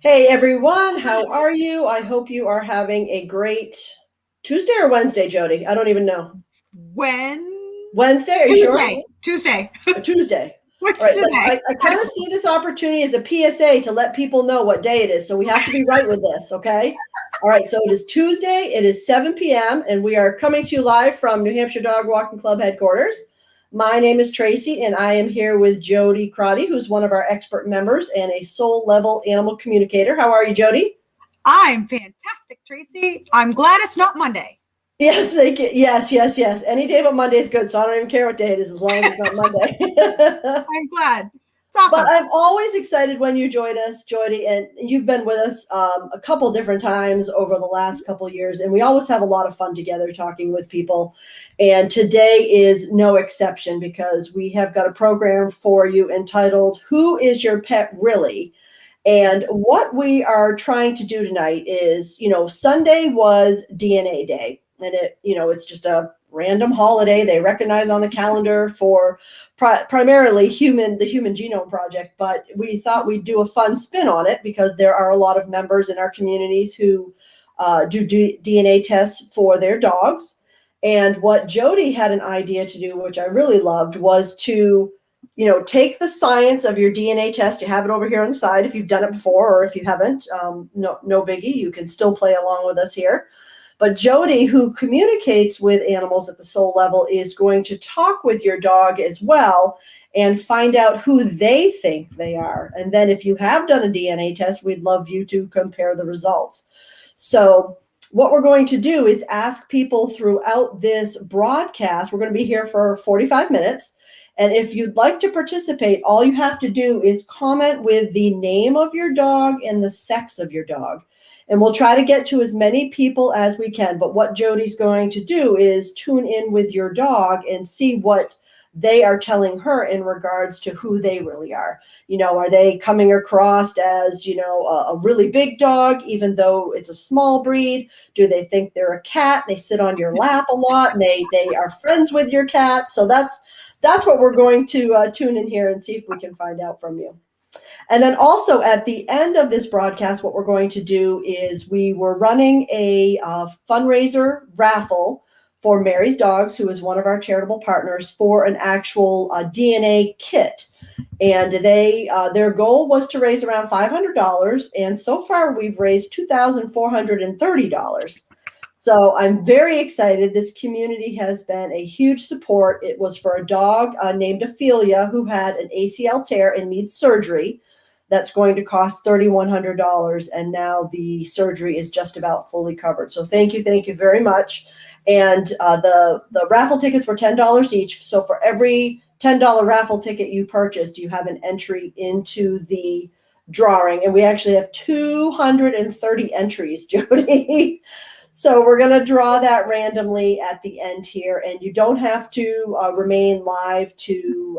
Hey everyone, how are you? I hope you are having a great Tuesday or Wednesday, Jody. I don't even know. When? Wednesday, are you sure? Tuesday. Or Tuesday. What's All right, today? I kind of see this opportunity as a PSA to let people know what day it is. So we have to be right with this, okay? All right, so it is Tuesday, it is 7 p.m., and we are coming to you live from New Hampshire Dog Walking Club headquarters. My name is Traci, and I am here with Jody Crotty, who's one of our expert members and a Soul Level Animal Communicator. How are you, Jody? I'm fantastic, Traci. I'm glad it's not Monday. Yes, yes. Any day but Monday is good, so I don't even care what day it is as long as it's not Monday. I'm glad. It's awesome. But I'm always excited when you join us, Jody, and you've been with us a couple different times over the last couple years, and we always have a lot of fun together talking with people. And today is no exception because we have got a program for you entitled "Who is Your Pet Really?" And what we are trying to do tonight is, Sunday was DNA Day, and it's just a random holiday they recognize on the calendar for primarily the Human Genome Project. But we thought we'd do a fun spin on it because there are a lot of members in our communities who do DNA tests for their dogs. And what Jody had an idea to do, which I really loved, was to take the science of your DNA test. You have it over here on the side if you've done it before, or if you haven't, no biggie. You can still play along with us here. But Jody, who communicates with animals at the soul level, is going to talk with your dog as well and find out who they think they are. And then if you have done a DNA test, we'd love you to compare the results. So what we're going to do is ask people throughout this broadcast. We're going to be here for 45 minutes. And if you'd like to participate, all you have to do is comment with the name of your dog and the sex of your dog. And we'll try to get to as many people as we can. But what Jody's going to do is tune in with your dog and see what they are telling her in regards to who they really are. Are they coming across as, a really big dog, even though it's a small breed? Do they think they're a cat? They sit on your lap a lot and they are friends with your cat. So that's what we're going to tune in here and see if we can find out from you. And then also at the end of this broadcast, what we're going to do is we were running a fundraiser raffle for Mary's Dogs, who is one of our charitable partners, for an actual DNA kit. And their goal was to raise around $500. And so far we've raised $2,430. So I'm very excited. This community has been a huge support. It was for a dog named Ophelia who had an ACL tear and needs surgery. That's going to cost $3,100, and now the surgery is just about fully covered. So thank you very much. And the raffle tickets were $10 each. So for every $10 raffle ticket you purchased, you have an entry into the drawing. And we actually have 230 entries, Jody. So we're going to draw that randomly at the end here, and you don't have to remain live to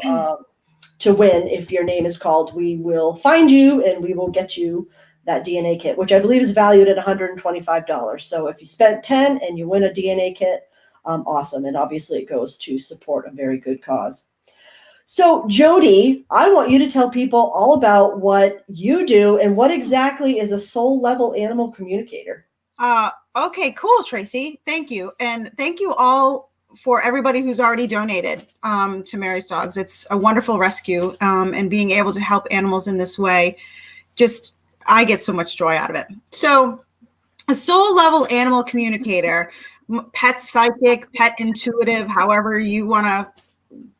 win. If your name is called, we will find you and we will get you that DNA kit, which I believe is valued at $125. So if you spent $10 and you win a DNA kit, awesome. And obviously it goes to support a very good cause. So Jody, I want you to tell people all about what you do and what exactly is a soul level animal communicator. Okay, cool, Traci. Thank you. And thank you all for everybody who's already donated to Mary's Dogs. It's a wonderful rescue, and being able to help animals in this way, I get so much joy out of it. So a soul level animal communicator, pet psychic, pet intuitive, however you want to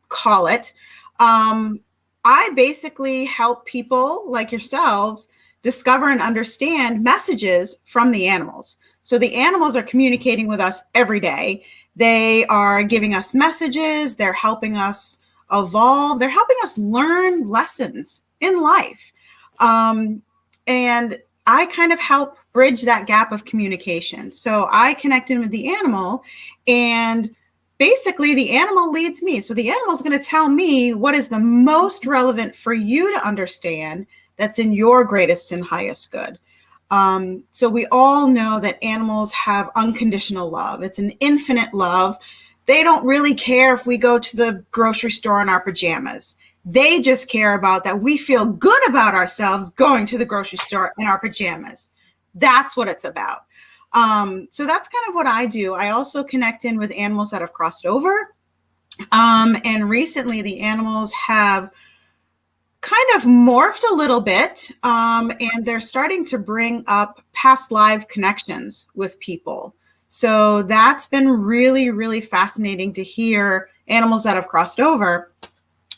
call it. I basically help people like yourselves discover and understand messages from the animals. So the animals are communicating with us every day. They are giving us messages. They're helping us evolve. They're helping us learn lessons in life. And I kind of help bridge that gap of communication. So I connect in with the animal, and basically the animal leads me. So the animal is going to tell me what is the most relevant for you to understand that's in your greatest and highest good. So we all know that animals have unconditional love. It's an infinite love. They don't really care if we go to the grocery store in our pajamas. They just care about that we feel good about ourselves going to the grocery store in our pajamas. That's what it's about. So that's kind of what I do. I also connect in with animals that have crossed over. And recently the animals have kind of morphed a little bit, and they're starting to bring up past live connections with people. So that's been really, really fascinating to hear animals that have crossed over,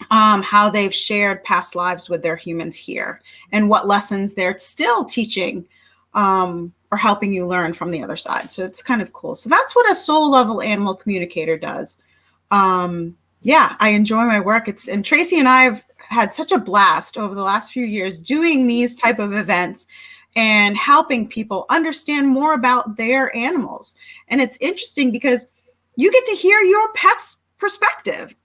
how they've shared past lives with their humans here and what lessons they're still teaching or helping you learn from the other side. So it's kind of cool. So that's what a soul level animal communicator does. Yeah, I enjoy my work. And Traci and I have had such a blast over the last few years doing these type of events and helping people understand more about their animals. And it's interesting because you get to hear your pet's perspective.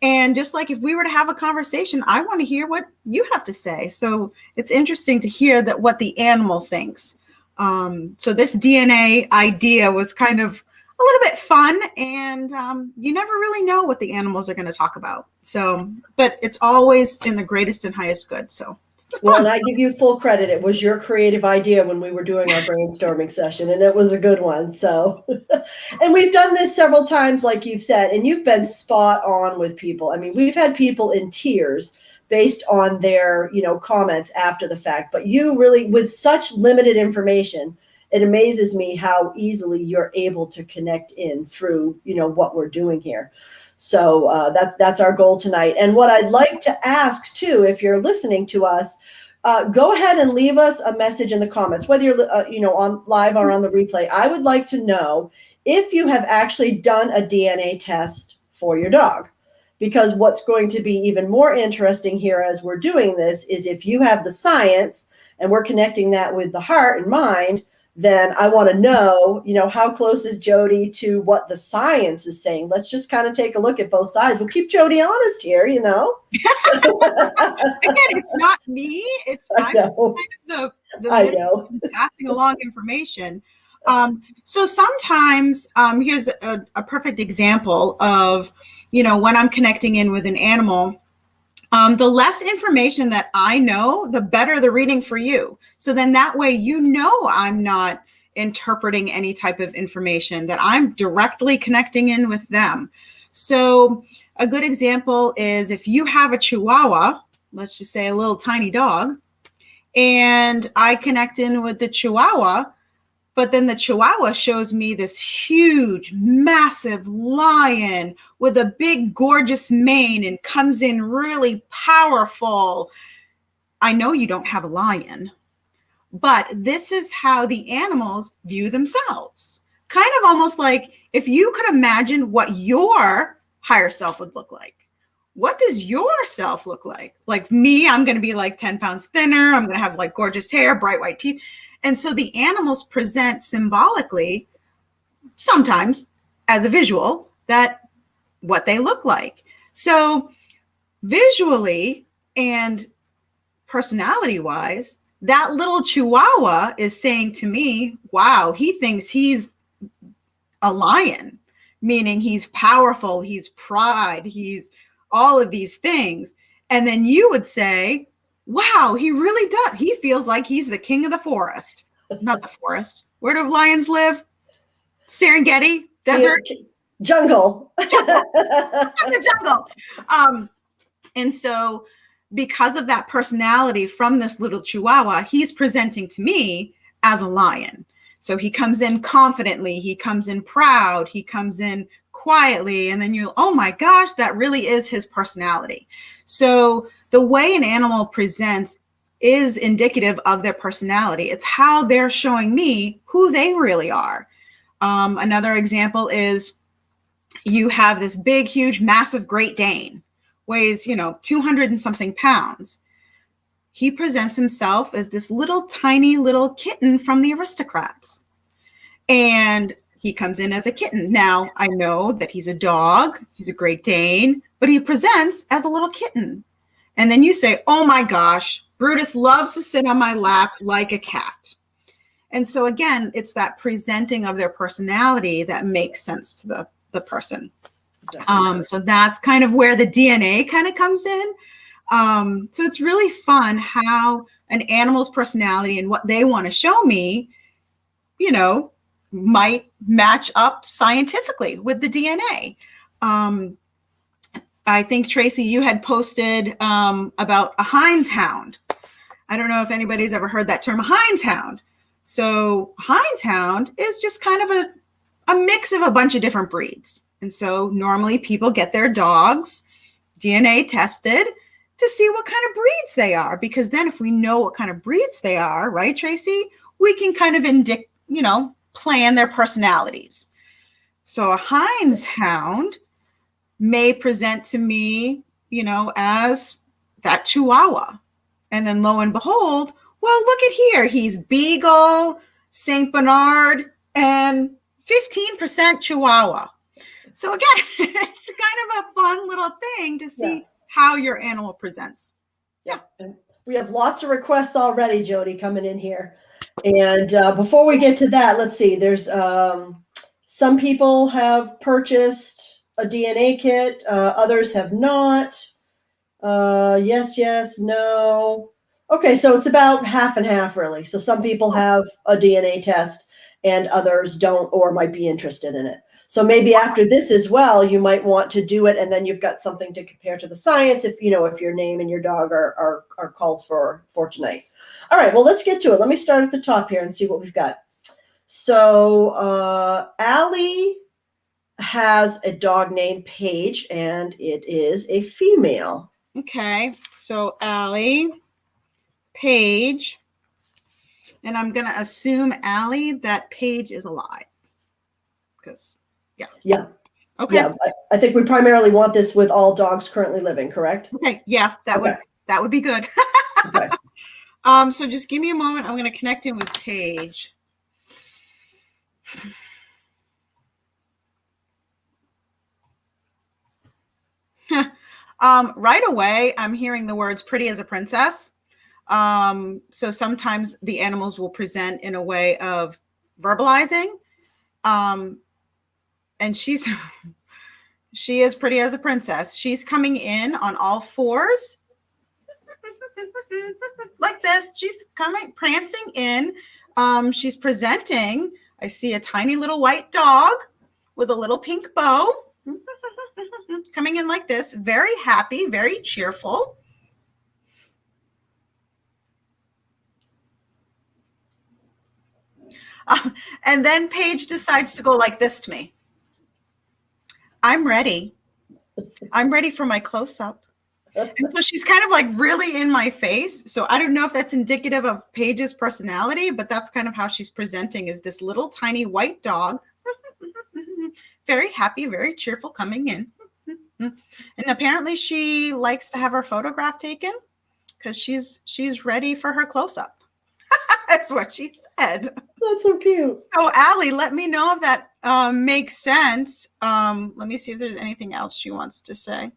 And just like if we were to have a conversation, I want to hear what you have to say. So it's interesting to hear that what the animal thinks. So this DNA idea was kind of a little bit fun, and you never really know what the animals are going to talk about. So, but it's always in the greatest and highest good. So, well, and I give you full credit. It was your creative idea when we were doing our brainstorming session, and it was a good one. So, and we've done this several times, like you've said, and you've been spot on with people. I mean, we've had people in tears based on their, comments after the fact, but you really, with such limited information, it amazes me how easily you're able to connect in through, what we're doing here. So that's our goal tonight. And what I'd like to ask too, if you're listening to us, go ahead and leave us a message in the comments, whether you're, on live or on the replay. I would like to know if you have actually done a DNA test for your dog, because what's going to be even more interesting here as we're doing this is if you have the science and we're connecting that with the heart and mind, then I want to know, how close is Jody to what the science is saying? Let's just kind of take a look at both sides. We'll keep Jody honest here, Again, it's not me. It's I'm kind of the I know. passing along information. So sometimes here's a perfect example of, when I'm connecting in with an animal. The less information that I know, the better the reading for you. So then that way, I'm not interpreting any type of information, that I'm directly connecting in with them. So a good example is if you have a Chihuahua, let's just say a little tiny dog, and I connect in with the Chihuahua, but then the Chihuahua shows me this huge, massive lion with a big, gorgeous mane and comes in really powerful. I know you don't have a lion, but this is how the animals view themselves. Kind of almost like if you could imagine what your higher self would look like. What does your self look like? Like me, I'm going to be like 10 pounds thinner. I'm going to have like gorgeous hair, bright white teeth. And so the animals present symbolically, sometimes as a visual, that what they look like. So visually and personality-wise, that little Chihuahua is saying to me, wow, he thinks he's a lion, meaning he's powerful, he's pride, he's all of these things. And then you would say, wow, he really does. He feels like he's the king of the forest. Not the forest. Where do lions live? Serengeti? Desert? Jungle. The jungle. And so because of that personality from this little Chihuahua, he's presenting to me as a lion. So he comes in confidently. He comes in proud. He comes in quietly. And then oh my gosh, that really is his personality. So the way an animal presents is indicative of their personality. It's how they're showing me who they really are. Another example is you have this big, huge, massive Great Dane, weighs, 200 and something pounds. He presents himself as this little tiny little kitten from the aristocrats. And he comes in as a kitten. Now, I know that he's a dog, he's a Great Dane, but he presents as a little kitten. And then you say, oh my gosh, Brutus loves to sit on my lap like a cat. And so again, it's that presenting of their personality that makes sense to the person. Exactly. So that's kind of where the DNA kind of comes in. So it's really fun how an animal's personality and what they want to show me, might match up scientifically with the DNA. I think, Traci, you had posted about a Heinz Hound. I don't know if anybody's ever heard that term, Heinz Hound. So Heinz Hound is just kind of a mix of a bunch of different breeds. And so normally people get their dogs DNA tested to see what kind of breeds they are, because then if we know what kind of breeds they are, right, Traci, we can kind of plan their personalities. So a Heinz Hound may present to me, as that Chihuahua. And then lo and behold, well, look at here. He's Beagle, St. Bernard, and 15% Chihuahua. So again, it's kind of a fun little thing to see how your animal presents. Yeah. And we have lots of requests already, Jody, coming in here. And before we get to that, let's see. There's some people have purchased a DNA kit. Others have not. Yes, no. Okay, so it's about half and half, really. So some people have a DNA test and others don't, or might be interested in it. So maybe after this as well, you might want to do it, and then you've got something to compare to the science if your name and your dog are called for tonight. All right, well, let's get to it. Let me start at the top here and see what we've got. So Allie has a dog named Paige, and it is a female. Okay, so Allie, Paige, and I'm going to assume, Allie, that Paige is alive. Because, yeah. Okay. Yeah, I think we primarily want this with all dogs currently living, correct? Okay, yeah, that would be good. Okay. So just give me a moment. I'm going to connect in with Paige. Right away, I'm hearing the words pretty as a princess. So sometimes the animals will present in a way of verbalizing. And she is pretty as a princess. She's coming in on all fours like this. She's prancing in. She's presenting. I see a tiny little white dog with a little pink bow coming in like this. Very happy, very cheerful. And then Paige decides to go like this to me. I'm ready. I'm ready for my close-up. And so she's kind of like really in my face. So I don't know if that's indicative of Paige's personality, but that's kind of how she's presenting, is this little tiny white dog. Very happy, very cheerful coming in. And apparently she likes to have her photograph taken because she's ready for her close-up. That's what she said. That's so cute. So Allie, let me know if that makes sense. Let me see if there's anything else she wants to say.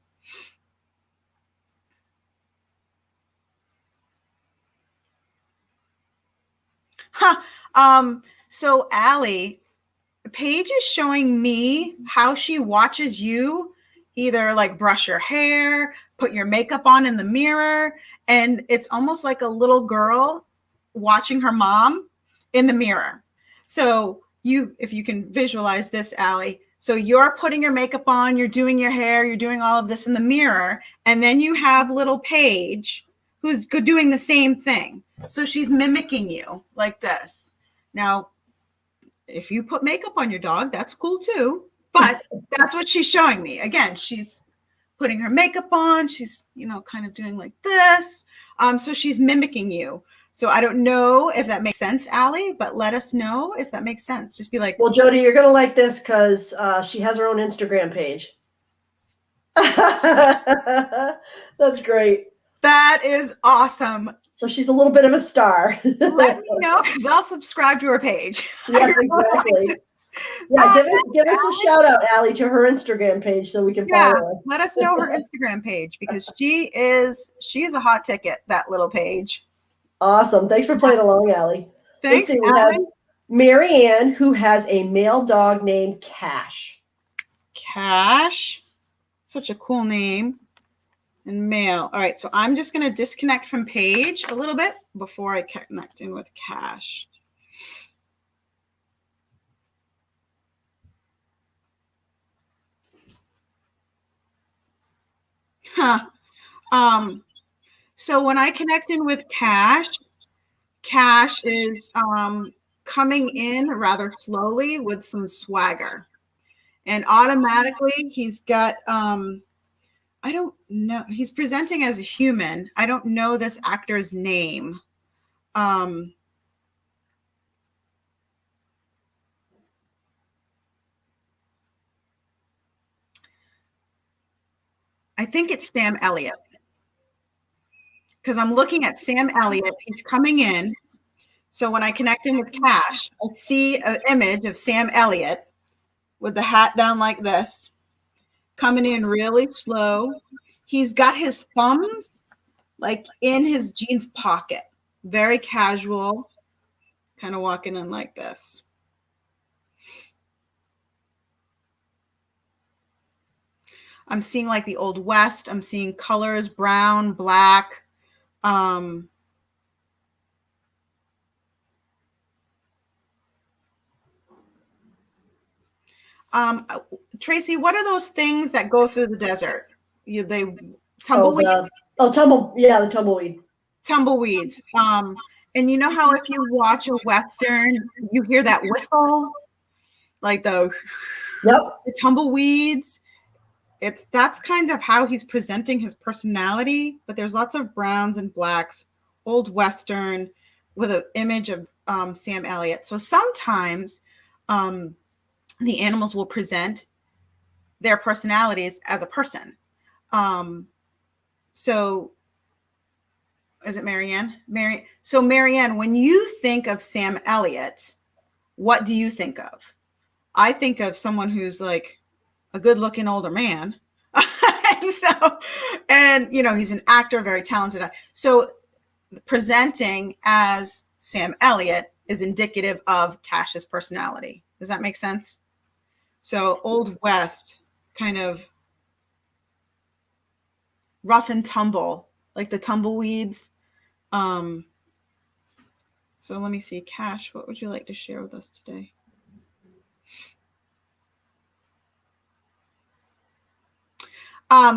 So Allie, Paige is showing me how she watches you either like brush your hair, put your makeup on in the mirror, and it's almost like a little girl watching her mom in the mirror. So if you can visualize this, Allie, so you're putting your makeup on, you're doing your hair, you're doing all of this in the mirror, and then you have little Paige who's doing the same thing. So she's mimicking you like this. Now, if you put makeup on your dog, that's cool too, but that's what she's showing me. Again, she's putting her makeup on, she's, kind of doing like this. So she's mimicking you. So I don't know if that makes sense, Allie, but let us know if that makes sense. Just be like, well, Jody, you're going to like this because she has her own Instagram page. That's great. That is awesome. So she's a little bit of a star. Let me know because I'll subscribe to her page. Yes, exactly. Yeah, give us a shout out, Allie, to her Instagram page so we can follow her. Let us know her Instagram page because she is a hot ticket, that little page. Awesome. Thanks for playing along, Allie. Thanks, we have Mary Ann, who has a male dog named Cash. Cash. Such a cool name. and male. All right, so I'm just going to disconnect from Paige a little bit before I connect in with Cash. Huh. So when I connect in with Cash, Cash is coming in rather slowly with some swagger. And automatically he's got, I don't know, he's presenting as a human. I don't know this actor's name. I think it's Sam Elliott. Because I'm looking at Sam Elliott. He's coming in. So when I connect in with Cash, I see an image of Sam Elliott with the hat down like this, coming in really slow. He's got his thumbs like in his jeans pocket, very casual, kind of walking in like this. I'm seeing like the Old West. I'm seeing colors, brown, black. Traci, what are those things that go through the desert? They tumbleweed. The tumbleweed. Tumbleweeds. And you know how if you watch a Western, you hear that whistle, like the tumbleweeds. That's kind of how he's presenting his personality, but there's lots of browns and blacks, Old Western, with an image of Sam Elliott. So sometimes the animals will present their personalities as a person. So is it Marianne? So Marianne, when you think of Sam Elliott, what do you think of? I think of someone who's like a good-looking older man. and you know, he's an actor, very talented. So presenting as Sam Elliott is indicative of Cash's personality. Does that make sense? So Old West, kind of rough and tumble, like the tumbleweeds. So let me see, Cash, what would you like to share with us today?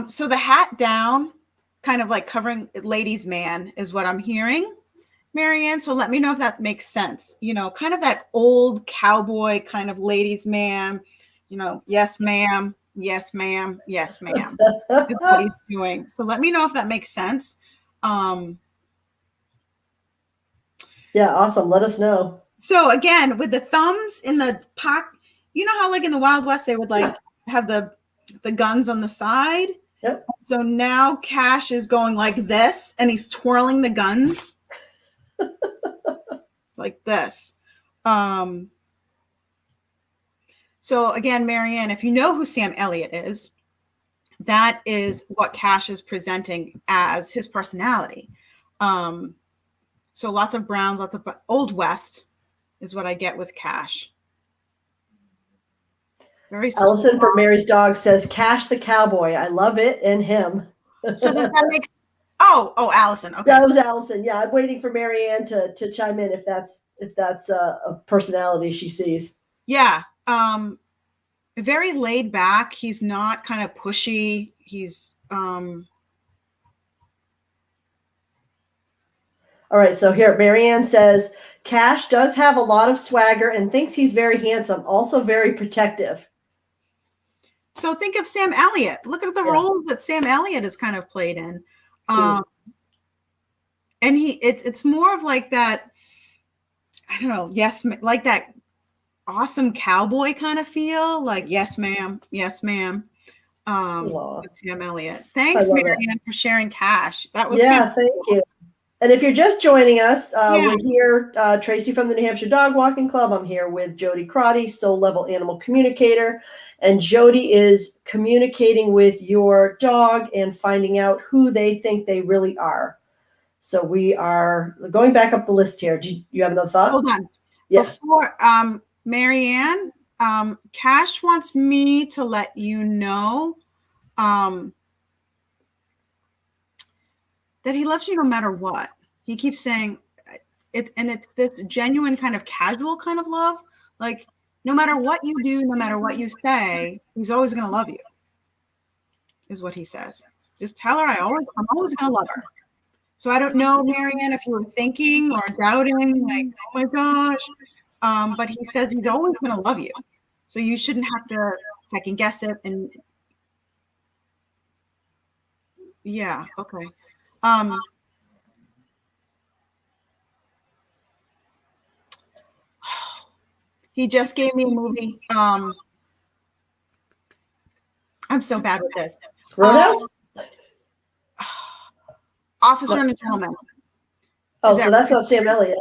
So the hat down, kind of like covering ladies' man is what I'm hearing, Marianne. So let me know if that makes sense. You know, kind of that old cowboy kind of ladies' man, you know, yes, ma'am, yes, ma'am, yes, ma'am. That's what he's doing. So let me know if that makes sense. Yeah, awesome. Let us know. So again, with the thumbs in the pocket, you know how like in the Wild West, they would like have the guns on the side. Yep. So now Cash is going like this and he's twirling the guns like this. So again, Marianne, if you know who Sam Elliott is, that is what Cash is presenting as his personality. So lots of browns, lots of Old West is what I get with Cash. Very Allison strong. from Mary's Dog says, Cash the cowboy. I love it and him. So does that make sense? Oh, Allison. Okay. Yeah, that was Allison. Yeah, I'm waiting for Marianne to chime in if that's a personality she sees. Yeah. Very laid back. He's not kind of pushy. He's All right, so here Marianne says, Cash does have a lot of swagger and thinks he's very handsome, also very protective. So think of Sam Elliott. Look at the roles that Sam Elliott has kind of played in. And it's more of like that, I don't know, yes, like that awesome cowboy kind of feel, like yes, ma'am, yes, ma'am. Sam Elliott. Thanks, Marianne, for sharing Cash. That was thank you. And if you're just joining us, we're here, Traci from the New Hampshire Dog Walking Club. I'm here with Jody Crotty, Soul Level Animal Communicator. And Jody is communicating with your dog and finding out who they think they really are. So we are going back up the list here. Do you have another thought? Hold on. Yeah. Before, Marianne, Cash wants me to let you know that he loves you no matter what. He keeps saying it, and it's this genuine kind of casual kind of love. Like, no matter what you do, no matter what you say, he's always going to love you, is what he says. Just tell her I'm always going to love her. So I don't know, Marianne, if you were thinking or doubting, like, oh my gosh. But he says he's always going to love you. So you shouldn't have to second guess it. And yeah, okay. He just gave me a movie. I'm so bad with this. Roadhouse? Officer and a Gentleman. Oh, so that's not Sam Elliott.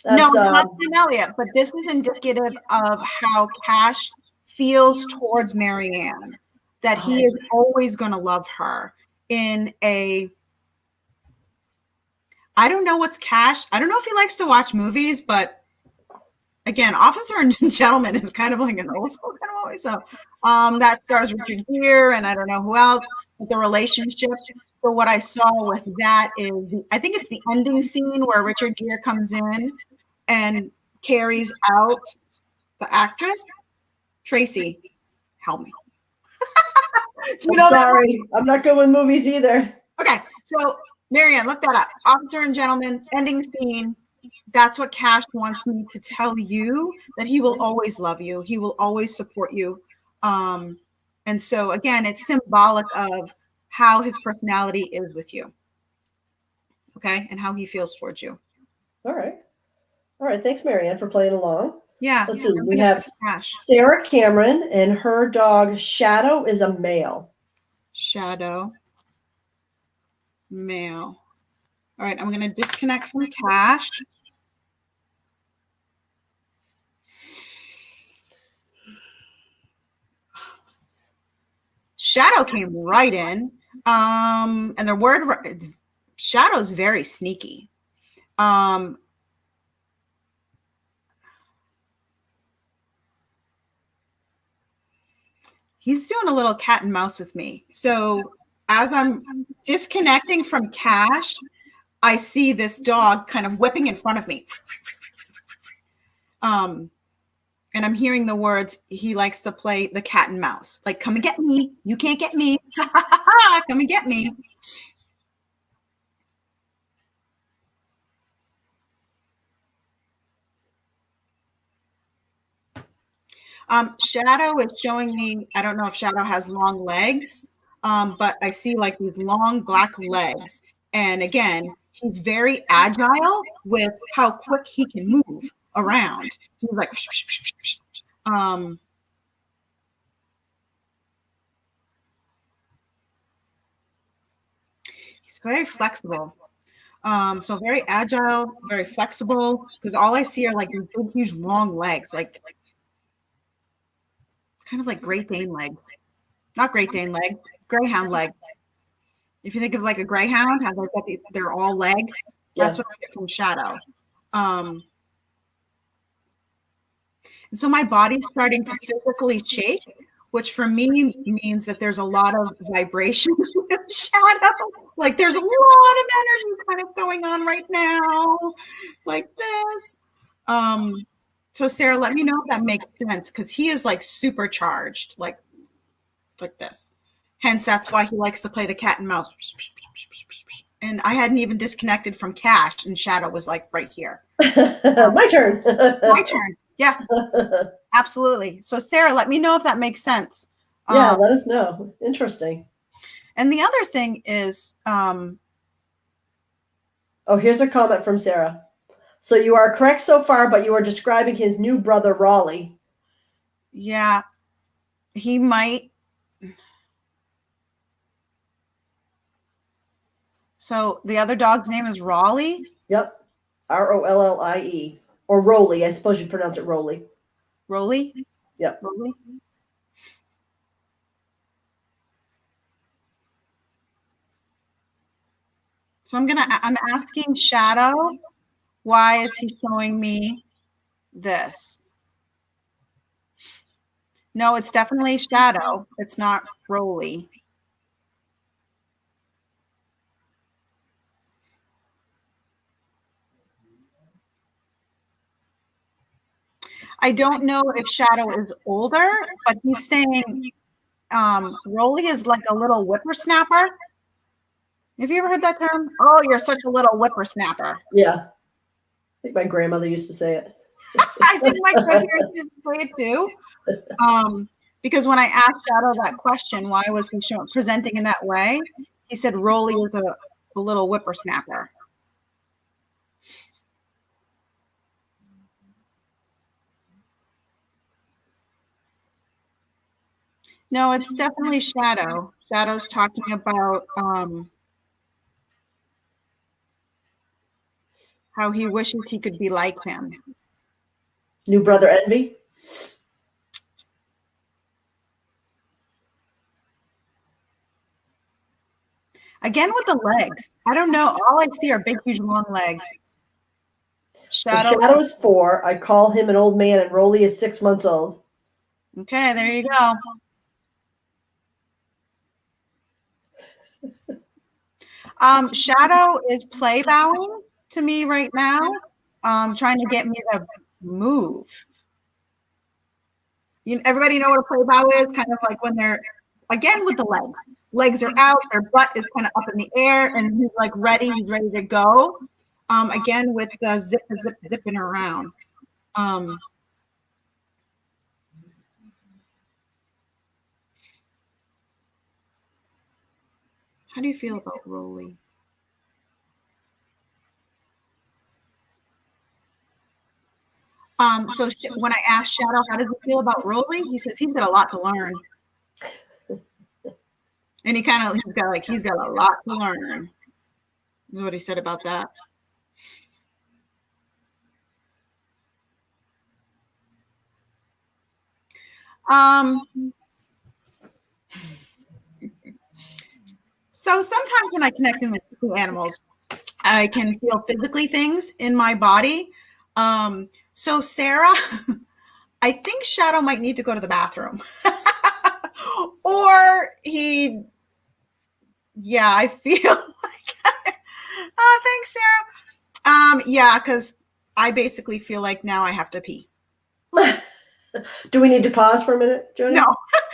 No, it's not Sam Elliott, but this is indicative of how Cash feels towards Marianne, that he is always going to love her in a, I don't know what's Cash. I don't know if he likes to watch movies, but again, Officer and Gentleman is kind of like an old school kind of movie. So that stars Richard Gere and I don't know who else, but the relationship. So what I saw with that is, I think it's the ending scene where Richard Gere comes in and carries out the actress. Traci, help me. Sorry, I'm not good with movies either. Okay, so Marianne, look that up. Officer and Gentleman, ending scene. That's what Cash wants me to tell you, that he will always love you. He will always support you. And so again, it's symbolic of how his personality is with you. Okay. And how he feels towards you. All right. Thanks, Marianne, for playing along. Yeah. Let's see. We have Sarah Cameron, and her dog Shadow is a male. Shadow. Male. All right. I'm going to disconnect from Cash. Shadow came right in. And the word Shadow is very sneaky. He's doing a little cat and mouse with me. So as I'm disconnecting from Cash, I see this dog kind of whipping in front of me. And I'm hearing the words, he likes to play the cat and mouse. Like, come and get me. You can't get me. Come and get me. Shadow is showing me, I don't know if Shadow has long legs, but I see like these long black legs. And again, he's very agile with how quick he can move around. He's like, he's very flexible. So very agile, very flexible, because all I see are like these big, huge, long legs, like kind of like Great Dane legs. Not Great Dane legs, Greyhound legs. If you think of like a Greyhound, how they're all leg, that's what I get from Shadow. And so my body's starting to physically shake, which for me means that there's a lot of vibration with Shadow. Like there's a lot of energy kind of going on right now, like this. So Sarah, let me know if that makes sense, because he is like supercharged, like this. Hence, that's why he likes to play the cat and mouse. And I hadn't even disconnected from Cash, and Shadow was like right here. My turn. My turn. Yeah, absolutely. So Sarah, let me know if that makes sense. Yeah, let us know. Interesting. And the other thing is, here's a comment from Sarah. So you are correct so far, but you are describing his new brother, Raleigh. Yeah, he might. So the other dog's name is Raleigh? Yep. Rollie. Or Rolly. I suppose you'd pronounce it Rolly. Rolly? Yep. Rolly? So I'm asking Shadow, why is he showing me this? No, it's definitely Shadow. It's not Rolly. I don't know if Shadow is older, but he's saying Rolly is like a little whippersnapper. Have you ever heard that term? Oh, you're such a little whippersnapper. Yeah. I think my grandmother used to say it. I think my grandparents used to say it too. Because when I asked Shadow that question, why was he presenting in that way? He said Rolly was a little whippersnapper. No, it's definitely Shadow. Shadow's talking about how he wishes he could be like him. New brother envy? Again with the legs. I don't know. All I see are big, huge, long legs. Shadow. So Shadow is 4. I call him an old man, and Rolly is 6 months old. Okay, there you go. Shadow is play bowing to me right now, trying to get me to move. Everybody know what a play bow is? Kind of like when they're, again with the legs. Legs are out, their butt is kind of up in the air, and he's like ready, he's ready to go. Again with the zipping around. How do you feel about Rolly? So when I asked Shadow, how does he feel about Rolly? He says he's got a lot to learn. And he's got a lot to learn. Is what he said about that. So sometimes when I connect in with animals, I can feel physically things in my body. So Sarah, I think Shadow might need to go to the bathroom. Or I feel like, oh, thanks, Sarah. Yeah, because I basically feel like now I have to pee. Do we need to pause for a minute, Jody? No.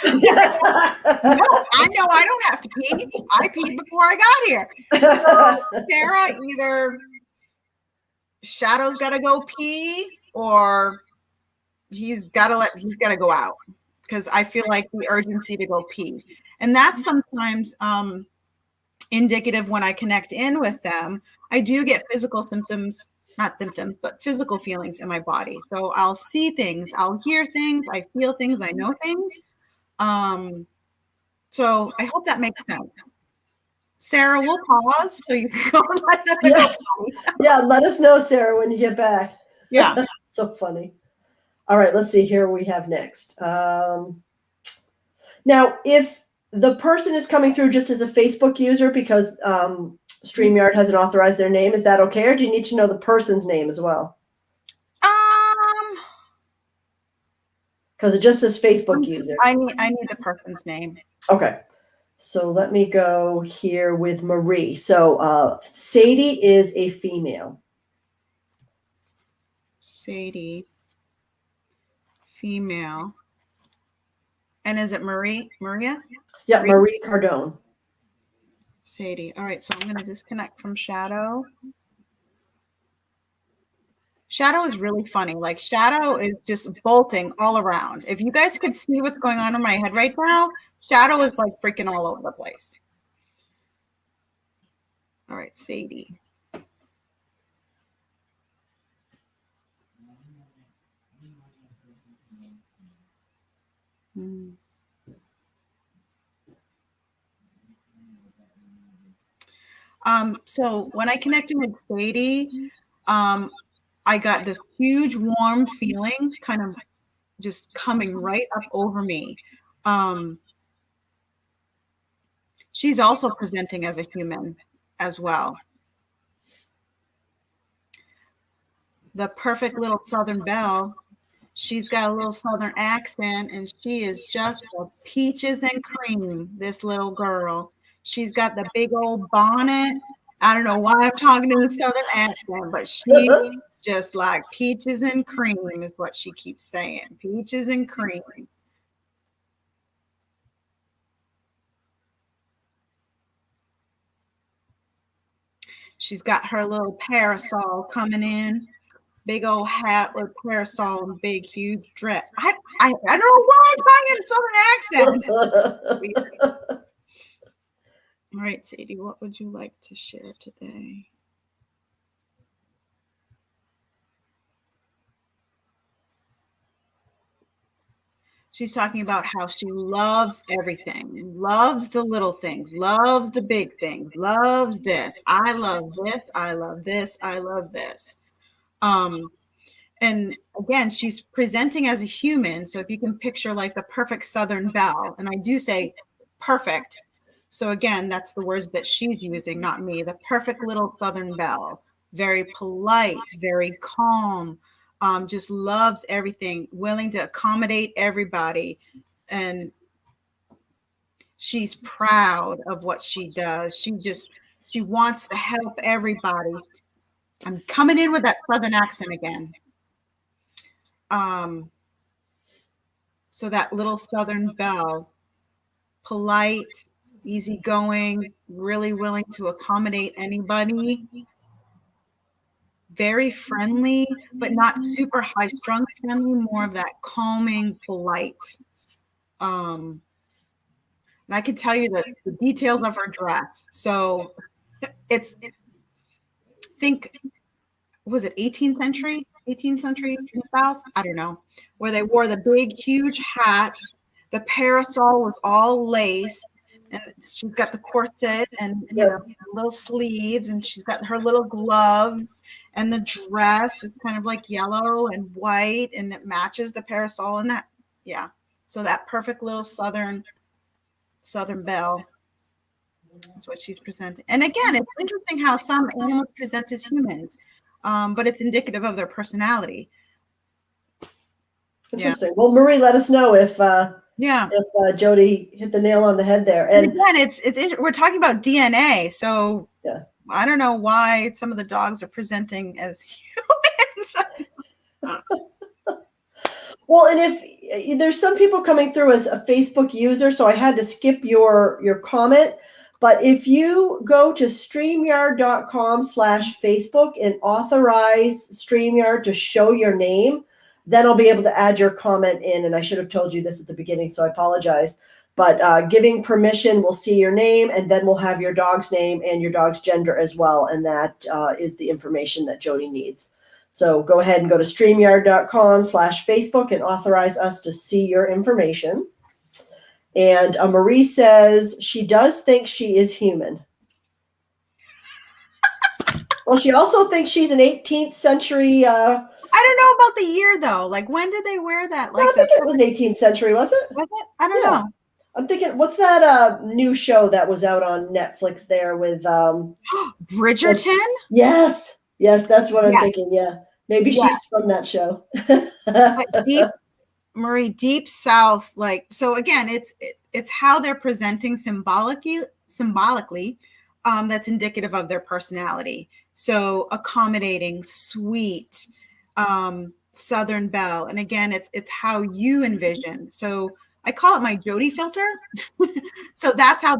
No, I know I don't have to pee. I peed before I got here. So, Sarah, either Shadow's got to go pee or he's got to go out, because I feel like the urgency to go pee. And that's sometimes indicative when I connect in with them. I do get physical symptoms. Not symptoms, but physical feelings in my body. So I'll see things, I'll hear things, I feel things, I know things. So I hope that makes sense. Sarah, we'll pause so you can go and let them go. Yeah, let us know, Sarah, when you get back. Yeah. So funny. All right, let's see here we have next. Now, if the person is coming through just as a Facebook user because StreamYard hasn't authorized their name, is that okay, or do you need to know the person's name as well? Because it just says Facebook user. I need the person's name. Okay. So let me go here with Marie. So Sadie is a female. Sadie, female. And is it Maria? Yeah, Marie Cardone. Sadie. All right, so I'm going to disconnect from Shadow. Shadow is really funny. Like, Shadow is just bolting all around. If you guys could see what's going on in my head right now, Shadow is like freaking all over the place. All right, Sadie. So when I connected with Sadie, I got this huge warm feeling kind of just coming right up over me. She's also presenting as a human as well. The perfect little Southern belle. She's got a little Southern accent, and she is just a peaches and cream, this little girl. She's got the big old bonnet. I don't know why I'm talking in the Southern accent, but she just like peaches and cream is what she keeps saying. Peaches and cream. She's got her little parasol coming in. Big old hat with parasol and big huge dress. I don't know why I'm talking in a Southern accent. All right, Sadie, what would you like to share today? She's talking about how she loves everything, loves the little things, loves the big things, loves this. I love this. I love this. I love this. And again, she's presenting as a human. So if you can picture like the perfect Southern belle, and I do say perfect. So again, that's the words that she's using, not me. The perfect little Southern belle, very polite, very calm, just loves everything, willing to accommodate everybody. And she's proud of what she does. She wants to help everybody. I'm coming in with that Southern accent again. So that little Southern belle, polite, easygoing, really willing to accommodate anybody, very friendly, but not super high strung friendly, more of that calming, polite. And I can tell you the details of her dress. So think, was it 18th century in the South? I don't know, where they wore the big, huge hats. The parasol was all lace, and she's got the corset and little sleeves, and she's got her little gloves, and the dress is kind of like yellow and white, and it matches the parasol and that. Yeah, so that perfect little Southern belle is what she's presenting. And again, it's interesting how some animals present as humans, but it's indicative of their personality. Interesting. Yeah. Well, Marie, let us know if Jody hit the nail on the head there. And again, we're talking about DNA, so yeah. I don't know why some of the dogs are presenting as humans. Well, and if there's some people coming through as a Facebook user, so I had to skip your comment. But if you go to StreamYard.com/Facebook and authorize StreamYard to show your name, then I'll be able to add your comment in. And I should have told you this at the beginning, so I apologize. But giving permission, we'll see your name, and then we'll have your dog's name and your dog's gender as well. And that is the information that Jody needs. So go ahead and go to StreamYard.com/Facebook and authorize us to see your information. And Marie says she does think she is human. Well, she also thinks she's an 18th century. I don't know about the year, though. Like, when did they wear that? Like, I think it was 18th century, was it? Was it? I don't know. I'm thinking, what's that new show that was out on Netflix there with Bridgerton? Yes, that's what I'm thinking. Yeah, maybe she's from that show. Marie, deep South, like, so again, it's how they're presenting symbolically, that's indicative of their personality. So accommodating, sweet, Southern belle, and again, it's how you envision. So I call it my Jody filter. So that's how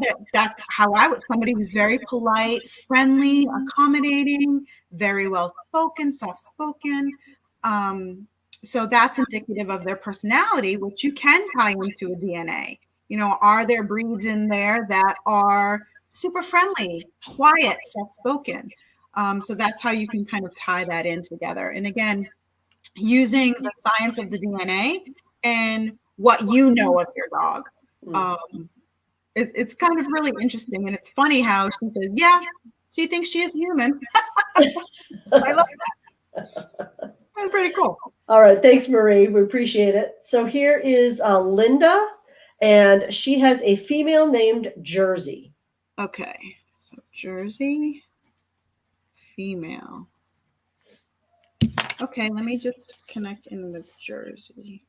I was, somebody who's very polite, friendly, accommodating, very well spoken, soft spoken. So that's indicative of their personality, which you can tie into a DNA. Are there breeds in there that are super friendly, quiet, soft-spoken? So that's how you can kind of tie that in together. And again, using the science of the DNA and what you know of your dog. It's kind of really interesting. And it's funny how she says, yeah, she thinks she is human. I love that. That's pretty cool. All right. Thanks, Marie. We appreciate it. So here is Linda, and she has a female named Jersey. Okay. So Jersey, female. Okay. Let me just connect in with Jersey.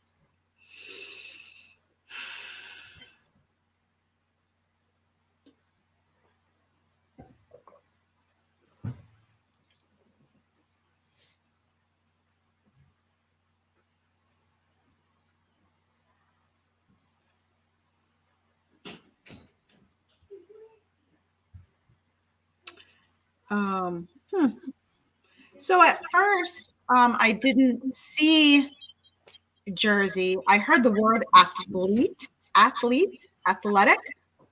Um, hmm. So at first, I didn't see Jersey. I heard the word athletic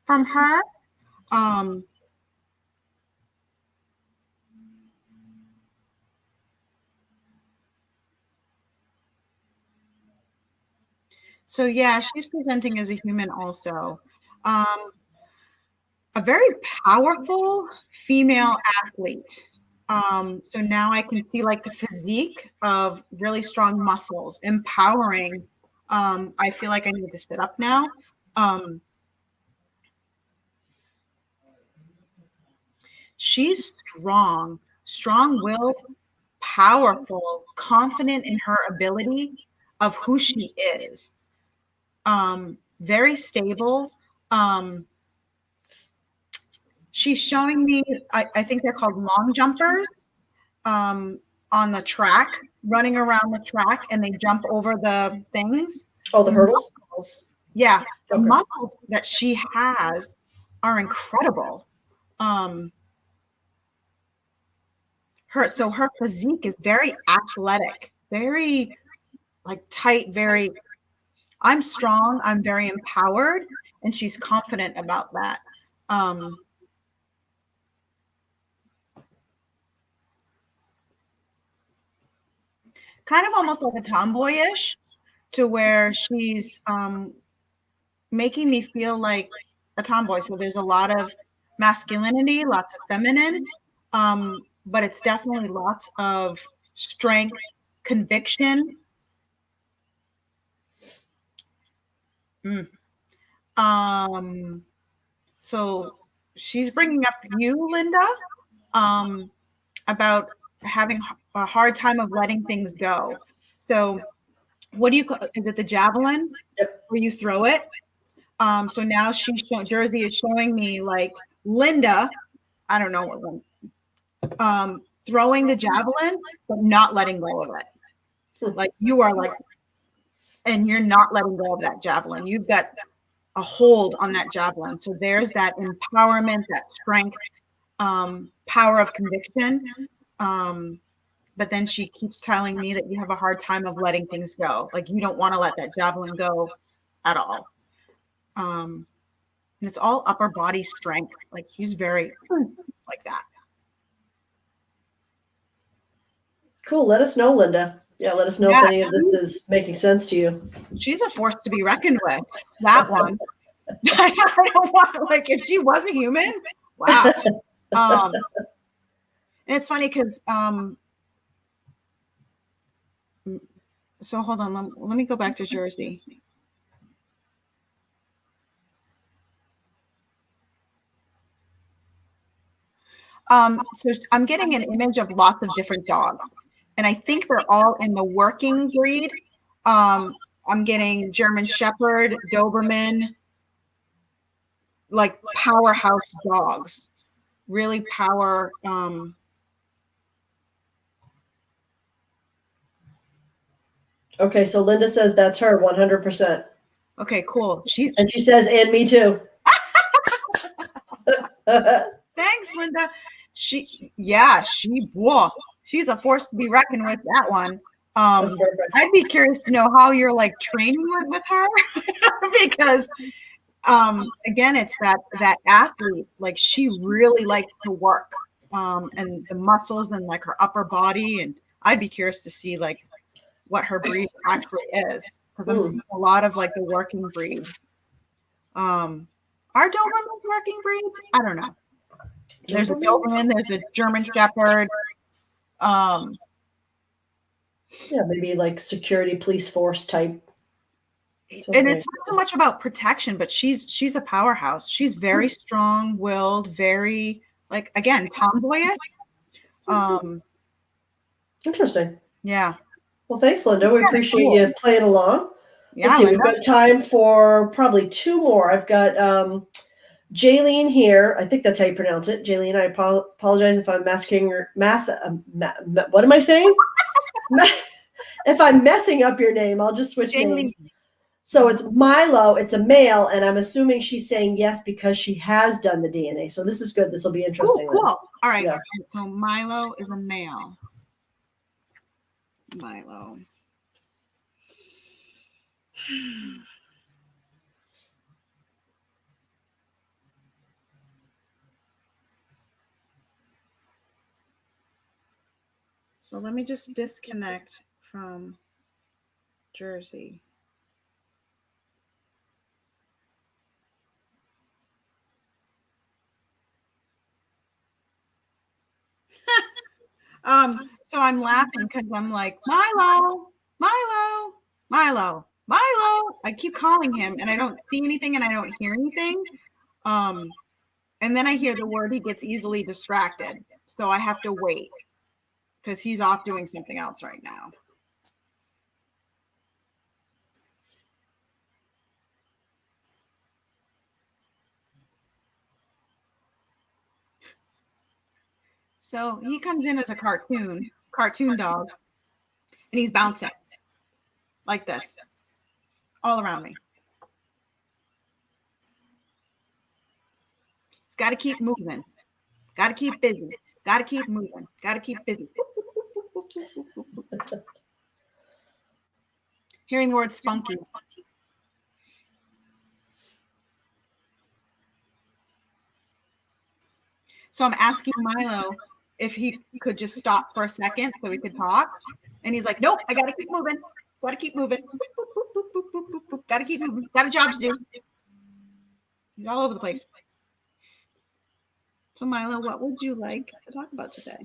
from her. So yeah, she's presenting as a human also. A very powerful female athlete. So now I can see like the physique of really strong muscles, empowering. I feel like I need to sit up now. She's strong-willed, powerful, confident in her ability of who she is. Very stable. She's showing me, I think they're called long jumpers, on the track, running around the track, and they jump over the things. Oh, the hurdles? Muscles, yeah, the muscles that she has are incredible. Her physique is very athletic, very like tight, very, I'm strong, I'm very empowered, and she's confident about that. Kind of almost like a tomboyish, to where she's making me feel like a tomboy. So there's a lot of masculinity, lots of feminine, but it's definitely lots of strength, conviction. So she's bringing up you, Linda, about having a hard time of letting things go. So what do you call, is it the javelin? Yep. Where you throw it? So now Jersey is showing me like Linda, I don't know what one, throwing the javelin, but not letting go of it. Like you are like, and you're not letting go of that javelin. You've got a hold on that javelin. So there's that empowerment, that strength, power of conviction. But then she keeps telling me that you have a hard time of letting things go. Like you don't want to let that javelin go at all. And it's all upper body strength. Like she's very like that. Cool. Let us know, Linda. Yeah, let us know if any of this is making sense to you. She's a force to be reckoned with. That one. I don't want, like, if she was a human, wow. And it's funny because so hold on, let me go back to Jersey. So I'm getting an image of lots of different dogs, and I think they're all in the working breed. I'm getting German Shepherd, Doberman, like powerhouse dogs, really power. Okay, so Linda says that's her 100%. Okay, cool. And she says, and me too. Thanks, Linda. She's a force to be reckoned with, that one. I'd be curious to know how you're like training with her because again, it's that athlete, like she really likes to work, and the muscles and like her upper body, and I'd be curious to see like what her breed actually is, because I'm seeing a lot of like the working breed. Are Dobermans working breeds? I don't know. There's a Doberman, there's a German Shepherd. Yeah, maybe like security police force type. And it's not so much about protection, but she's a powerhouse. She's very strong-willed, very, like, again, tomboyish. Interesting. Yeah. Well, thanks, Linda. We appreciate you playing along. Yeah, let's see, we've got time for probably two more. I've got Jaylee here. I think that's how you pronounce it. Jaylee, I apologize if I'm what am I saying? If I'm messing up your name, I'll just switch names. So it's Milo, it's a male, and I'm assuming she's saying yes because she has done the DNA. So this is good. This will be interesting. Cool. All right. Yeah. So Milo is a male. Milo. So let me just disconnect from Jersey. So I'm laughing because I'm like, Milo. I keep calling him and I don't see anything and I don't hear anything. And then I hear the word, he gets easily distracted. So I have to wait because he's off doing something else right now. So he comes in as a cartoon dog, and he's bouncing like this all around me. He's got to keep moving, got to keep busy, got to keep moving, got to keep busy. Hearing the word spunky. So I'm asking Milo if he could just stop for a second so we could talk. And he's like, nope, I got to keep moving. Got to keep moving. Got to keep moving. Got a job to do. He's all over the place. So Milo, what would you like to talk about today?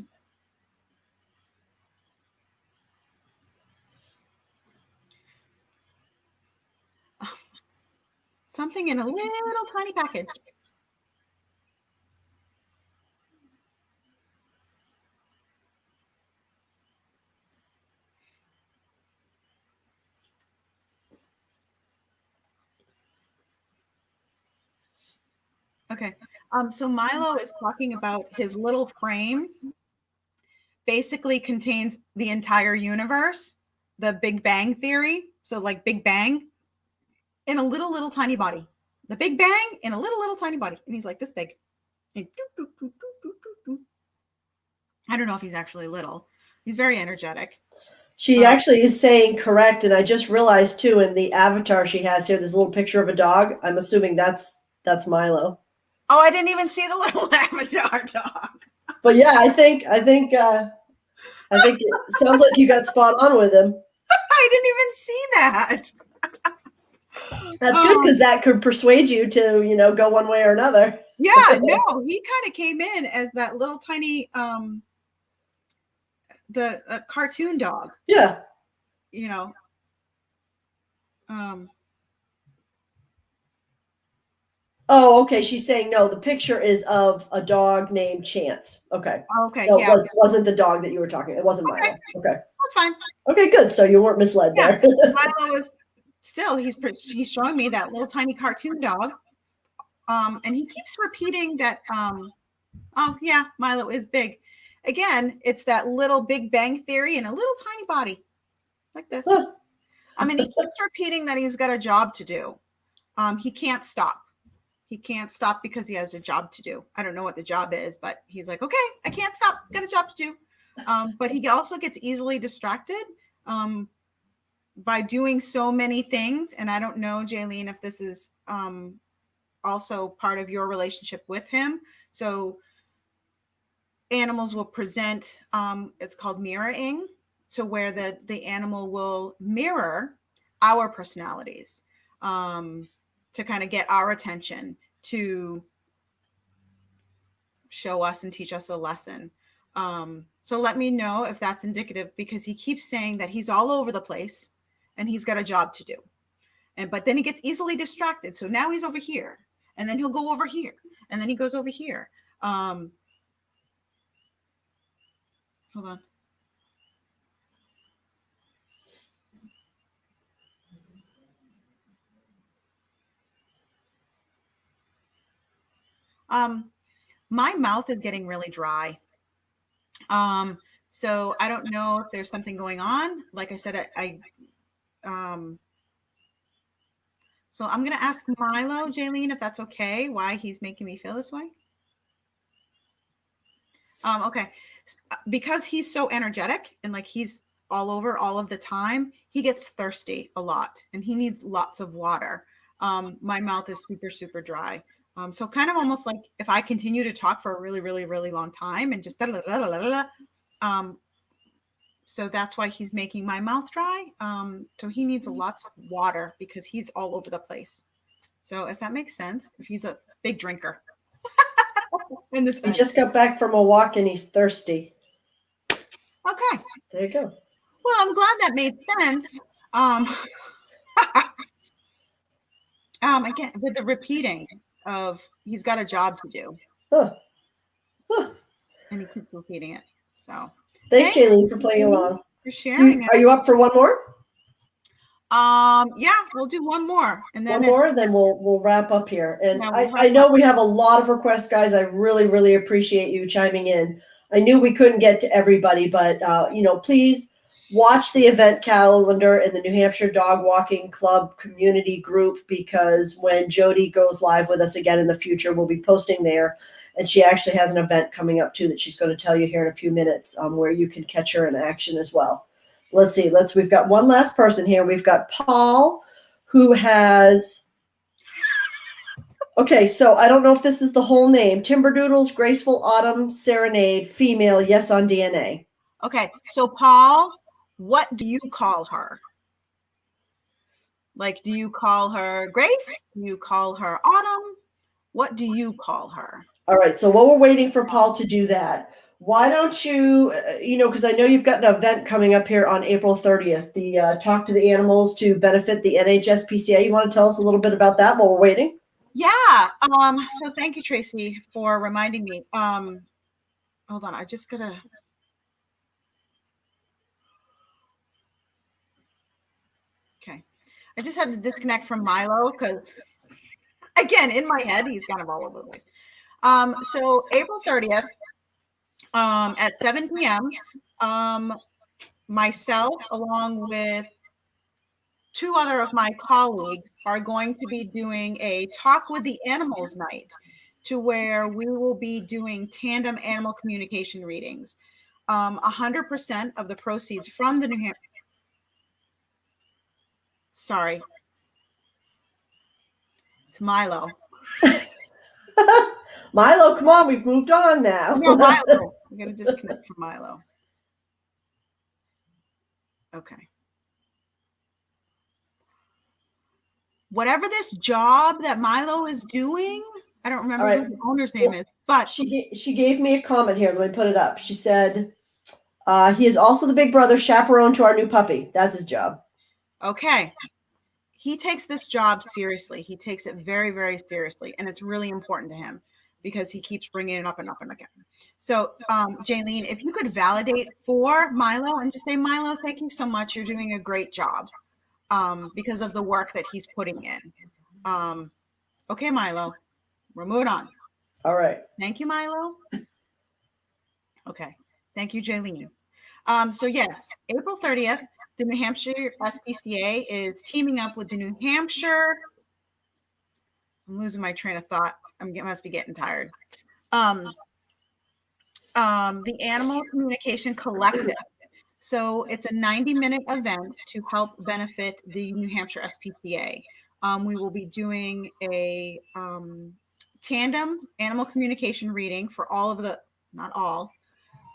Something in a little tiny package. Okay. So Milo is talking about his little frame basically contains the entire universe, the Big Bang theory. So like Big Bang in a little tiny body. The Big Bang in a little tiny body. And he's like this big. And I don't know if he's actually little. He's very energetic. She actually is saying correct, and I just realized too in the avatar she has here, this little picture of a dog. I'm assuming that's Milo. Oh, I didn't even see the little avatar dog. But yeah, I think it sounds like you got spot on with him. I didn't even see that. That's good because that could persuade you to, go one way or another. Yeah, no, he kind of came in as that little tiny the cartoon dog. Yeah. Oh, okay. She's saying no. The picture is of a dog named Chance. Okay. Okay. So yeah. it wasn't the dog that you were talking. It wasn't Milo. Okay. That's fine. Okay, good. So you weren't misled there. Milo is still he's showing me that little tiny cartoon dog. And he keeps repeating that. Oh yeah, Milo is big. Again, it's that little Big Bang theory in a little tiny body, like this. Huh. I mean, he keeps repeating that he's got a job to do. He can't stop. He can't stop because he has a job to do. I don't know what the job is, but he's like, okay, I can't stop. Got a job to do. But he also gets easily distracted by doing so many things. And I don't know, Jaylee, if this is also part of your relationship with him. So animals will present, it's called mirroring, so where the animal will mirror our personalities to kind of get our attention, to show us and teach us a lesson. So let me know if that's indicative, because he keeps saying that he's all over the place and he's got a job to do. But then he gets easily distracted. So now he's over here, and then he'll go over here, and then he goes over here. Hold on. My mouth is getting really dry. So I don't know if there's something going on. Like I said, So I'm going to ask Milo, Jayleen, if that's okay, why he's making me feel this way. Okay. Because he's so energetic and like he's all over all of the time, he gets thirsty a lot and he needs lots of water. My mouth is super, super dry. So kind of almost like if I continue to talk for a really, really, really long time and just so that's why he's making my mouth dry. So he needs lots of water because he's all over the place. So if that makes sense, if he's a big drinker. In the He just got back from a walk and he's thirsty. Okay. There you go. Well, I'm glad that made sense. Again, with the repeating of he's got a job to do. And he keeps repeating it. So thanks, Jaylee, for playing along. For sharing. Are you up for one more? Yeah, we'll do one more, and then then we'll wrap up here. And I know we have a lot of requests, guys. I really, really appreciate you chiming in. I knew we couldn't get to everybody, but please watch the event calendar in the New Hampshire Dog Walking Club community group, because when Jody goes live with us again in the future, we'll be posting there. And she actually has an event coming up too that she's going to tell you here in a few minutes, where you can catch her in action as well. Let's see. We've got one last person here. We've got Paul, who has. Okay, so I don't know if this is the whole name. Timberdoodles, Graceful Autumn Serenade, female, yes on DNA. Okay, so Paul, what do you call her? Like, do you call her Grace? Do you call her Autumn? What do you call her? All right, so while we're waiting for Paul to do that, why don't you, because I know you've got an event coming up here on April 30th, the Talk to the Animals to benefit the NHSPCA. You want to tell us a little bit about that while we're waiting? Yeah. So thank you, Traci, for reminding me. Hold on. I just gotta. Okay. I just had to disconnect from Milo because, again, in my head, he's kind of all over the place. So April 30th, at 7 p.m., myself, along with 2 other of my colleagues, are going to be doing a Talk with the Animals night, to where we will be doing tandem animal communication readings. 100% of the proceeds from the New Hampshire. Sorry. It's Milo. Milo, come on, we've moved on now. No, Milo. I'm going to disconnect from Milo. Okay. Whatever this job that Milo is doing, I don't remember what the owner's name is, but she gave me a comment here. Let me put it up. She said, he is also the big brother chaperone to our new puppy. That's his job. Okay. He takes this job seriously. He takes it very, very seriously. And it's really important to him because he keeps bringing it up and up and again. So, Jayleen, if you could validate for Milo and just say, Milo, thank you so much. You're doing a great job. Because of the work that he's putting in. Okay, Milo, we're moving on. All right. Thank you, Milo. Okay. Thank you, Jayleen. So yes, April 30th, the New Hampshire SPCA is teaming up with the New Hampshire. I'm losing my train of thought. Must be getting tired. The Animal Communication Collective. So it's a 90-minute event to help benefit the New Hampshire SPCA. We will be doing a tandem animal communication reading for all of the, not all,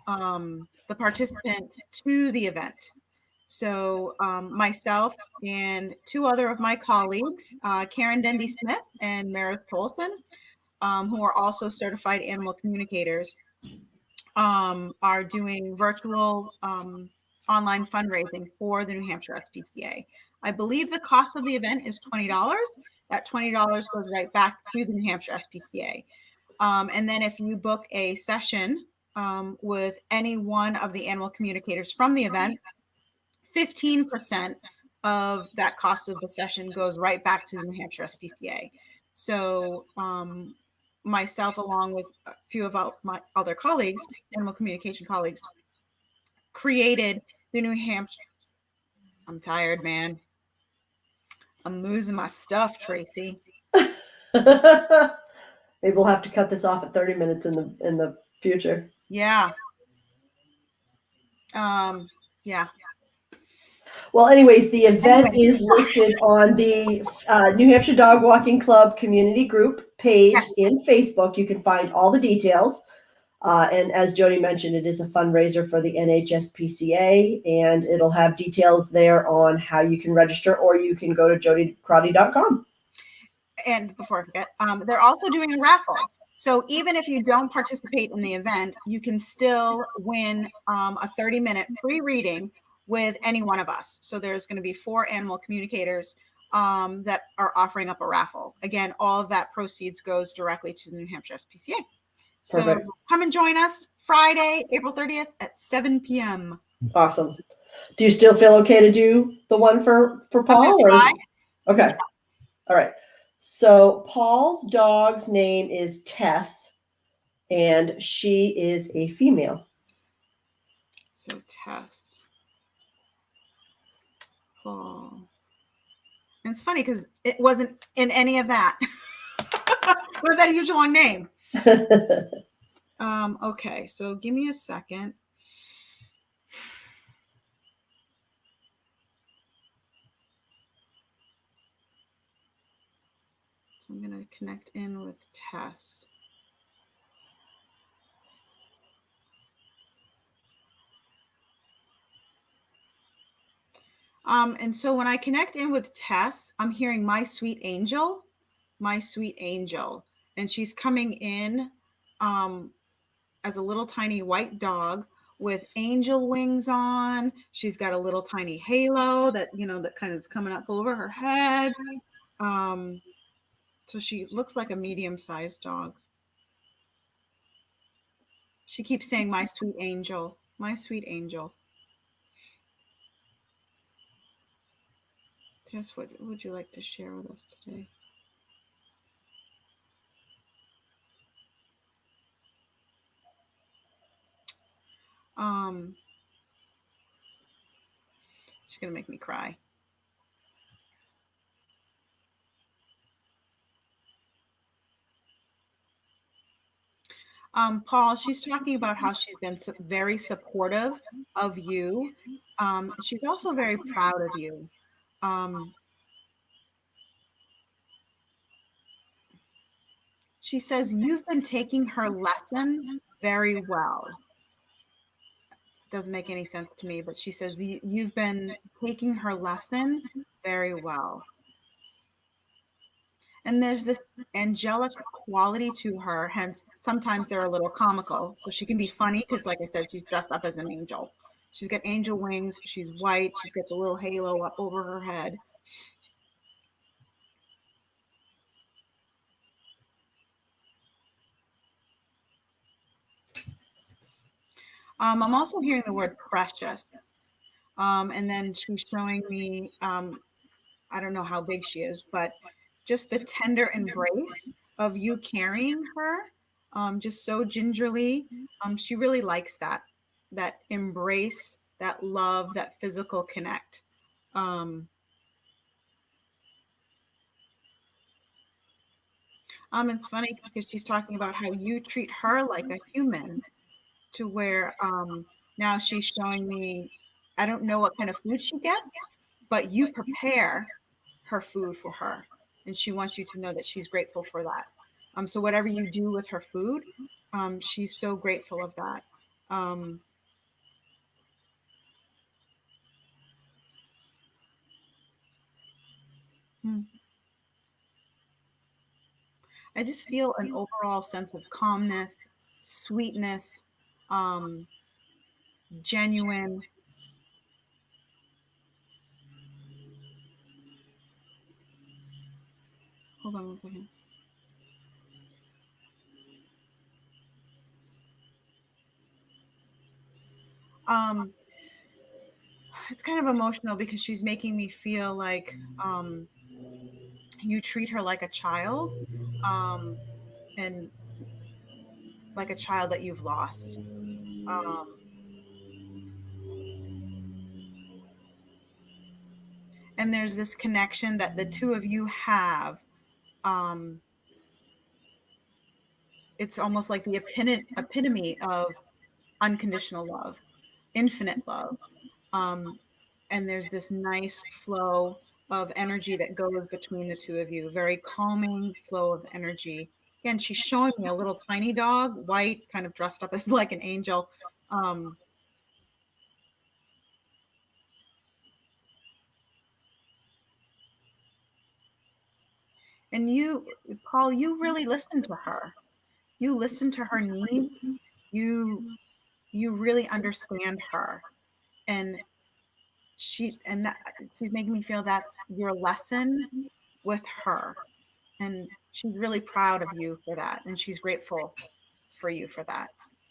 the participants to the event. So myself and 2 other of my colleagues, Karen Dendy-Smith and Meredith Tolson, who are also certified animal communicators, are doing virtual online fundraising for the New Hampshire SPCA. I believe the cost of the event is $20. That $20 goes right back to the New Hampshire SPCA. And then if you book a session with any one of the animal communicators from the event, 15% of that cost of the session goes right back to the New Hampshire SPCA. So myself, along with a few of my other colleagues, animal communication colleagues, created the New Hampshire. I'm tired, man. I'm losing my stuff, Traci. Maybe we'll have to cut this off at 30 minutes in the future. Yeah. Yeah. Well, anyways, the event is listed on the New Hampshire Dog Walking Club community group page Yes. in Facebook. You can find all the details. And as Jody mentioned, it is a fundraiser for the NHSPCA, and it'll have details there on how you can register, or you can go to jodycrotty.com. And before I forget, they're also doing a raffle. So even if you don't participate in the event, you can still win a 30-minute free reading with any one of us. So there's going to be 4 animal communicators that are offering up a raffle. Again, all of that proceeds goes directly to the New Hampshire SPCA. So Perfect. come and join us Friday, April 30th at 7 p.m. Awesome. Do you still feel okay to do the one for Paul? Try. Okay. All right. So Paul's dog's name is Tess, and she is a female. So Tess. Paul. And it's funny because it wasn't in any of that. With that huge long name. Okay, so give me a second. So I'm going to connect in with Tess. And so when I connect in with Tess, I'm hearing my sweet angel, and she's coming in as a little tiny white dog with angel wings on. She's got a little tiny halo that, that kind of is coming up over her head. So she looks like a medium-sized dog. She keeps saying, my sweet angel, my sweet angel. Tess, what would you like to share with us today? She's going to make me cry. Paul, she's talking about how she's been very supportive of you. She's also very proud of you. She says you've been taking her lesson very well. Doesn't make any sense to me, but she says you've been taking her lesson very well. And there's this angelic quality to her, hence sometimes they're a little comical. So she can be funny because, like I said, she's dressed up as an angel. She's got angel wings. She's white. She's got the little halo up over her head. I'm also hearing the word precious. And then she's showing me, I don't know how big she is, but just the tender embrace of you carrying her, just so gingerly. She really likes that embrace, that love, that physical connect. It's funny because she's talking about how you treat her like a human, to where now she's showing me, I don't know what kind of food she gets, but you prepare her food for her. And she wants you to know that she's grateful for that. So whatever you do with her food, she's so grateful of that. I just feel an overall sense of calmness, sweetness, genuine. Hold on one second. It's kind of emotional because she's making me feel like you treat her like a child, and like a child that you've lost. And there's this connection that the two of you have. It's almost like the epitome of unconditional love, infinite love. And there's this nice flow of energy that goes between the two of you, very calming flow of energy. Again, she's showing me a little tiny dog, white, kind of dressed up as like an angel. And you, Paul, you really listen to her. You listen to her needs. You really understand her. And she's making me feel that's your lesson with her. And she's really proud of you for that. And she's grateful for you for that.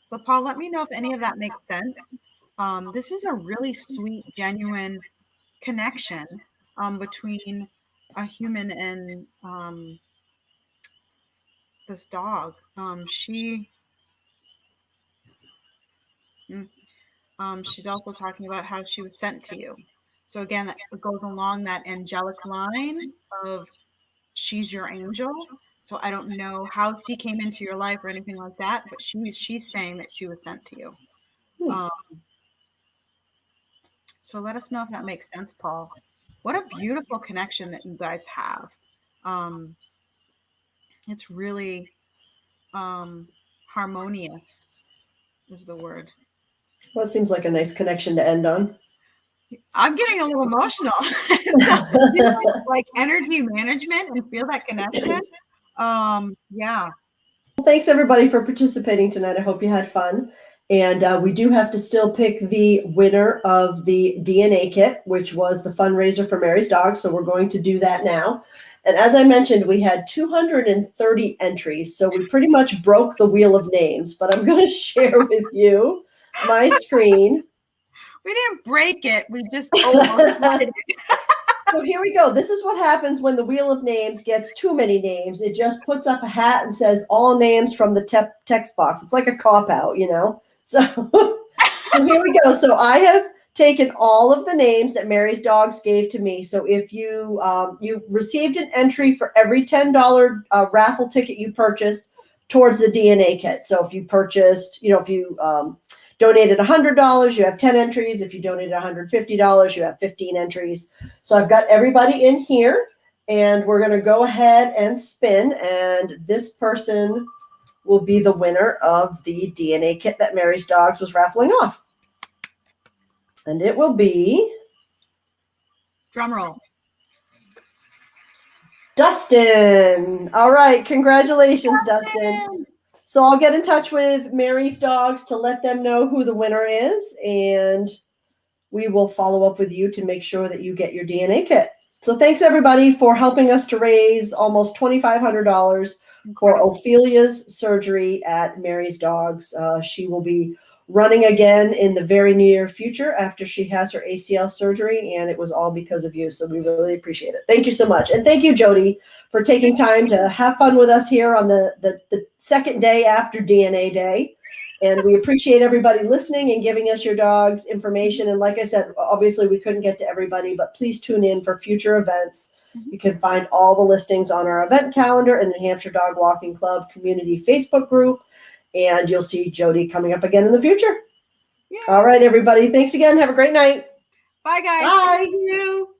So Paul, let me know if any of that makes sense. This is a really sweet, genuine connection between a human and this dog. She's also talking about how she was sent to you. So again, that goes along that angelic line of she's your angel. So I don't know how she came into your life or anything like that, but she's saying that she was sent to you. So let us know if that makes sense, Paul. What a beautiful connection that you guys have. It's really harmonious is the word. Well, it seems like a nice connection to end on. I'm getting a little emotional. Like energy management and feel that connection. Yeah. Well, thanks everybody for participating tonight. I hope you had fun. And we do have to still pick the winner of the DNA kit, which was the fundraiser for Mary's Dog. So we're going to do that now. And as I mentioned, we had 230 entries. So we pretty much broke the wheel of names, but I'm going to share with you my screen. We didn't break it. We just almost did it. So here we go. This is what happens when the wheel of names gets too many names. It just puts up a hat and says all names from the text box. It's like a cop-out, you know? So here we go. So I have taken all of the names that Mary's Dogs gave to me. So if you you received an entry for every $10 raffle ticket you purchased towards the DNA kit. So if you purchased, you know, if you donated $100, you have 10 entries. If you donated $150, you have 15 entries. So I've got everybody in here, and we're going to go ahead and spin, and this person will be the winner of the DNA kit that Mary's Dogs was raffling off. And it will be... Drum roll. Dustin. All right. Congratulations, Dustin. So I'll get in touch with Mary's Dogs to let them know who the winner is, and we will follow up with you to make sure that you get your DNA kit. So thanks, everybody, for helping us to raise almost $2,500 for Ophelia's surgery at Mary's Dogs. She will be running again in the very near future after she has her ACL surgery, and it was all because of you. So we really appreciate it. Thank you so much. And thank you, Jody, for taking time to have fun with us here on the second day after DNA Day. And we appreciate everybody listening and giving us your dogs information. And like I said, obviously we couldn't get to everybody, but please tune in for future events. You can find all the listings on our event calendar in the New Hampshire Dog Walking Club community Facebook group. And you'll see Jody coming up again in the future. Yeah. All right, everybody. Thanks again. Have a great night. Bye, guys. Bye. Thank you.